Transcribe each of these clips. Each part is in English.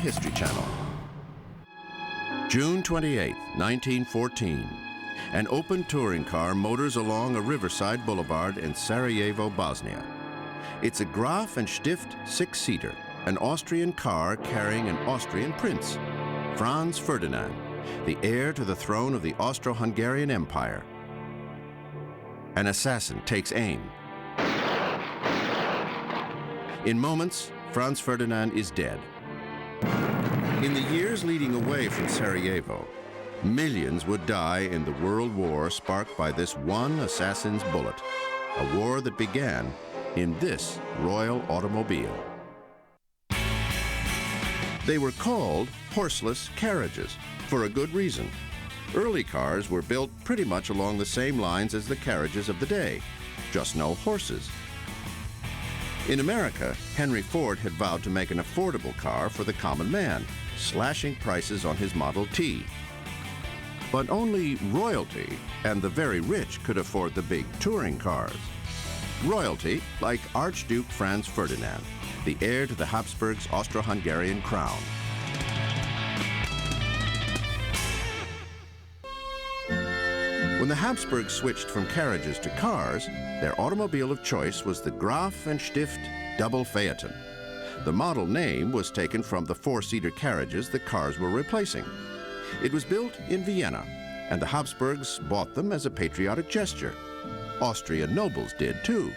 History Channel. June 28, 1914. An open touring car motors along a riverside boulevard in Sarajevo, Bosnia. It's a Graf and Stift six-seater, an Austrian car carrying an Austrian prince, Franz Ferdinand, the heir to the throne of the Austro-Hungarian Empire. An assassin takes aim. In moments, Franz Ferdinand is dead. In the years leading away from Sarajevo, millions would die in the world war sparked by this one assassin's bullet, a war that began in this royal automobile. They were called horseless carriages for a good reason. Early cars were built pretty much along the same lines as the carriages of the day, just no horses. In America, Henry Ford had vowed to make an affordable car for the common man, slashing prices on his Model T. But only royalty and the very rich could afford the big touring cars. Royalty, like Archduke Franz Ferdinand, the heir to the Habsburgs' Austro-Hungarian crown. When the Habsburgs switched from carriages to cars, their automobile of choice was the Graf and Stift double phaeton. The model name was taken from the four-seater carriages the cars were replacing. It was built in Vienna, and the Habsburgs bought them as a patriotic gesture. Austrian nobles did too.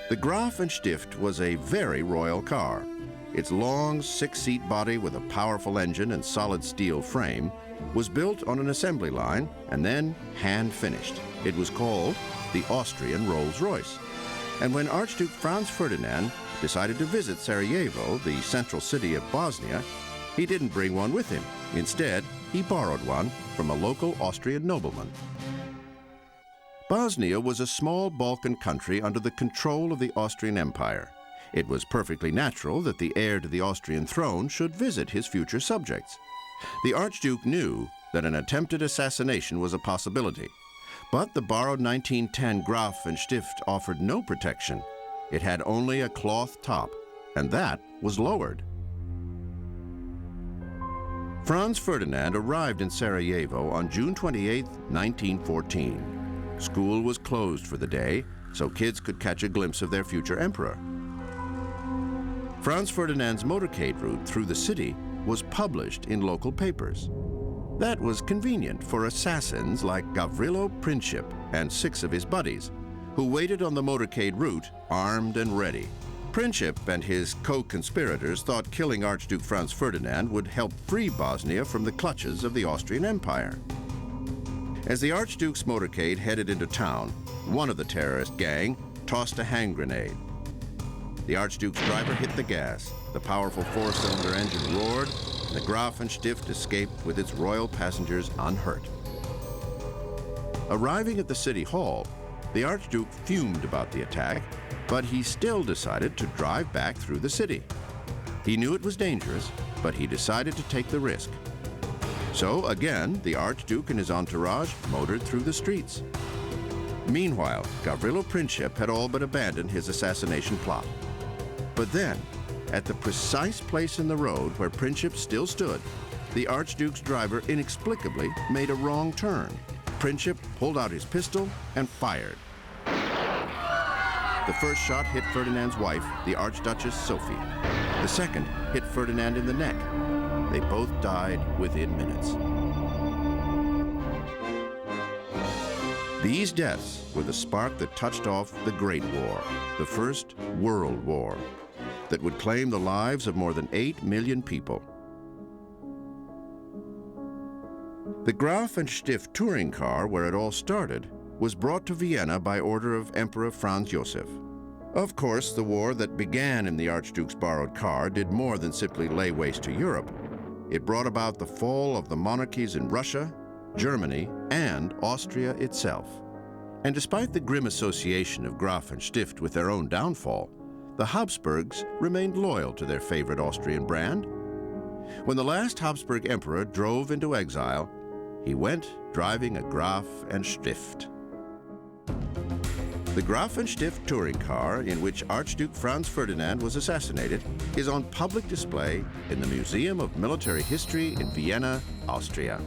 The Graf and Stift was a very royal car. Its long six-seat body with a powerful engine and solid steel frame was built on an assembly line and then hand-finished. It was called the Austrian Rolls-Royce. And when Archduke Franz Ferdinand decided to visit Sarajevo, the central city of Bosnia, he didn't bring one with him. Instead, he borrowed one from a local Austrian nobleman. Bosnia was a small Balkan country under the control of the Austrian Empire. It was perfectly natural that the heir to the Austrian throne should visit his future subjects. The Archduke knew that an attempted assassination was a possibility, but the borrowed 1910 Graf and Stift offered no protection. It had only a cloth top, and that was lowered. Franz Ferdinand arrived in Sarajevo on June 28, 1914. School was closed for the day, so kids could catch a glimpse of their future emperor. Franz Ferdinand's motorcade route through the city was published in local papers. That was convenient for assassins like Gavrilo Princip and 6 of his buddies, who waited on the motorcade route armed and ready. Princip and his co-conspirators thought killing Archduke Franz Ferdinand would help free Bosnia from the clutches of the Austrian Empire. As the Archduke's motorcade headed into town, one of the terrorist gang tossed a hand grenade. The Archduke's driver hit the gas. The powerful four-cylinder engine roared, and the Graf and Stift escaped with its royal passengers unhurt. Arriving at the city hall, the Archduke fumed about the attack, but he still decided to drive back through the city. He knew it was dangerous, but he decided to take the risk. So again, the Archduke and his entourage motored through the streets. Meanwhile, Gavrilo Princip had all but abandoned his assassination plot. But then, at the precise place in the road where Princip still stood, the Archduke's driver inexplicably made a wrong turn. Princip pulled out his pistol and fired. The first shot hit Ferdinand's wife, the Archduchess Sophie. The second hit Ferdinand in the neck. They both died within minutes. These deaths were the spark that touched off the Great War, the First World War, that would claim the lives of more than 8 million people. The Graf and Stift touring car, where it all started, was brought to Vienna by order of Emperor Franz Joseph. Of course, the war that began in the Archduke's borrowed car did more than simply lay waste to Europe. It brought about the fall of the monarchies in Russia, Germany, and Austria itself. And despite the grim association of Graf and Stift with their own downfall, the Habsburgs remained loyal to their favorite Austrian brand. When the last Habsburg emperor drove into exile, he went driving a Graf and Stift. The Grafenstift touring car in which Archduke Franz Ferdinand was assassinated is on public display in the Museum of Military History in Vienna, Austria.